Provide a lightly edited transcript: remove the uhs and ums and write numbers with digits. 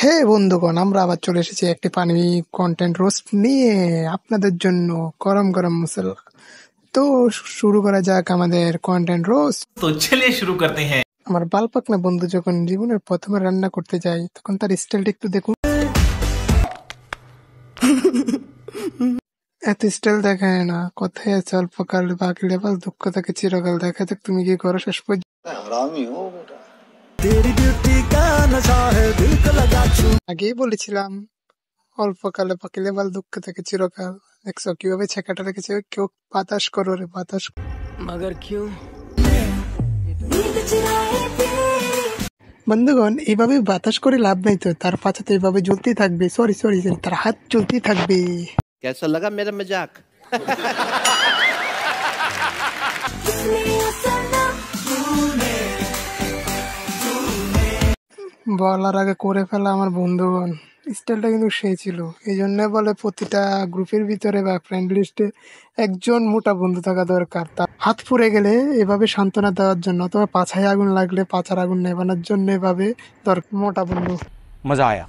হে বন্ধুগণ, আমরা আবার চলে এসেছি একটি পানি কন্টেন্ট রোস্ট নিয়ে আপনাদের জন্য গরম গরম মশলা। তো শুরু করা যাক আমাদের কন্টেন্ট রোস্ট। तो चलिए शुरू करते हैं। আমার বালপাকনা বন্ধু যখন জীবনের প্রথমে রান্না করতে যায় তখন তার স্টাইলটা একটু দেখুন। এত স্টাইল দেখায় না, কথায় আছে অল্প কাল বাকি লেবাল, দুঃখ থাকে চিরকাল। দেখা যাক তুমি কি করো শেষ পর্যন্ত। আগেই বলেছিলাম অল্প কালে বাকি লেবাল, দুঃখ থাকে চিরকাল। দেখছো কিভাবে ছেঁকাটা রেখেছে, কেউ বাতাস করো রে বাতাস। मगर क्यों? বন্ধুগণ, এইভাবে বাতাস করে লাভ নাই তো, তার পাছা তো এইভাবে জ্বলতেই থাকবে। সরি সরি সরি, তার হাত জ্বলতেই থাকবে। कैसा लगा मेरा मजाक? বলার আগে করে ফেলা আমার বন্ধুগণ, স্টাইলটা কিন্তু সেই ছিল। এই জন্য বলে প্রতিটা গ্রুপের ভিতরে বা ফ্রেন্ড লিস্টে একজন মোটা বন্ধু থাকা দরকার। তার হাত পুড়ে গেলে এভাবে সান্ত্বনা দেওয়ার জন্য, অথবা পাছায় আগুন লাগলে পাছার আগুন নেভানোর জন্য এভাবে দরকার মোটা বন্ধু। मजा आया।